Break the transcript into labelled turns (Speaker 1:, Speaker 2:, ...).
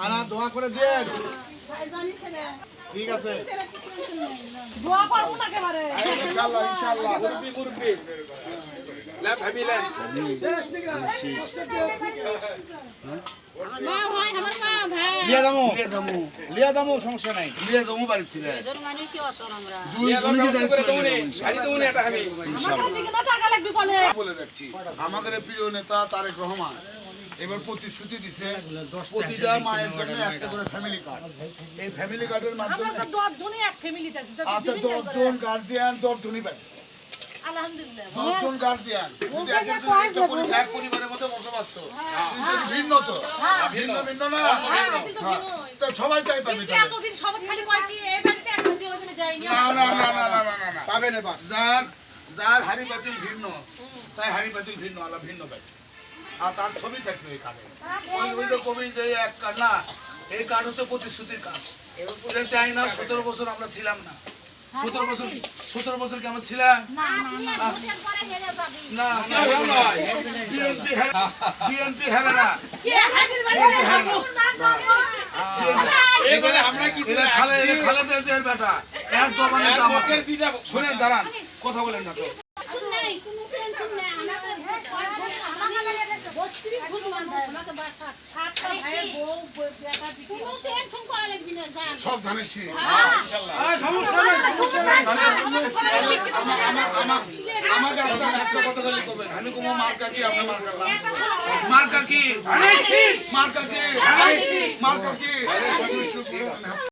Speaker 1: আনা দোয়া করে দেন। ঠিক আছে
Speaker 2: দোয়া করব না একেবারে
Speaker 1: ইনশাআল্লাহ ইনশাআল্লাহ।
Speaker 3: মুরব্বি লা ভাবিলাম
Speaker 2: মা ভাই আমার মা ভাই
Speaker 1: লিয়া দামো সমস্যা নাই।
Speaker 4: লিয়ে যাবো বাড়ির থেকে
Speaker 2: এদের মানে কি অতর আমরা
Speaker 4: দুই জনকে দায়িত্ব
Speaker 3: করে
Speaker 4: করে
Speaker 3: দৌনে
Speaker 4: দেবো
Speaker 3: শাড়ি দৌনে এটা আমি
Speaker 2: আমার দিকে না টাকা লাগবে বলে
Speaker 4: বলে যাচ্ছি আমাদের প্রিয় নেতা তারেক রহমান এবার প্রতিশ্রুতি দিছে প্রতিটা মায়ের জন্য একটা করে ফ্যামিলি কার্ড। এই ফ্যামিলি কার্ডের
Speaker 2: আমরা
Speaker 4: মাধ্যমে
Speaker 2: তো 10 জনই এক ফ্যামিলিতে আছি
Speaker 4: আচ্ছা 10 জন গার্জিয়ান 10 জনই পাচ্ছে।
Speaker 2: আলহামদুলিল্লাহ
Speaker 4: 10 জন গার্জিয়ান যদি এক পরিবারের মধ্যে বসবাস তো ভিন্ন তো ভিন্ন ভিন্ন না তো সবাই চাই পাবে
Speaker 2: কিন্তু এতদিন সবাই খালি কয় কি এই বাড়িতে এক দিন ওখানে যাইনি
Speaker 4: না না না না না না না
Speaker 1: পাবেন এবার।
Speaker 4: যার যার হাড়ি পাতিল ভিন্ন তাই হাড়ি পাতিল ভিন্ন আলাদা ভিন্ন পাই আর তার ছবি থাকবে এই কার্ডে ওই তো কবি যে এক কার্ড না এই কার্ড হচ্ছে প্রতিশ্রুতির কার্ড এটা চাই না 17 বছর আমরা ছিলাম না 17 বছর কি আমরা ছিলাম
Speaker 2: না না ভোটের পরে হেরে যাবি
Speaker 4: না বিএনপি হারে না
Speaker 2: কে হাজির বাড়ি
Speaker 3: এই বলে আমরা কি
Speaker 4: এটা খালেদা জিয়ার বেটা এর জবানের দাম আছে
Speaker 3: পকের দিটা
Speaker 4: শুনেন দাঁড়ান কথা বলেন না তো
Speaker 2: নাই কোনো টেনশন নাই আমাদের আমাদের 32 জন মানুষ আমাকে বাসা 7টা ভাইয়ের বউ বেটা দিকে কোনো টেনশন করা লাগবে না জান
Speaker 4: সব ধানের শীষ
Speaker 3: সমস্যা নাই
Speaker 4: আমাকে একটা কথা বলি করবেন আমি কোনো মার্কা কি আপনার মার্কা কি
Speaker 3: ধানের শীষ
Speaker 4: মার্কা কি মার্কা কি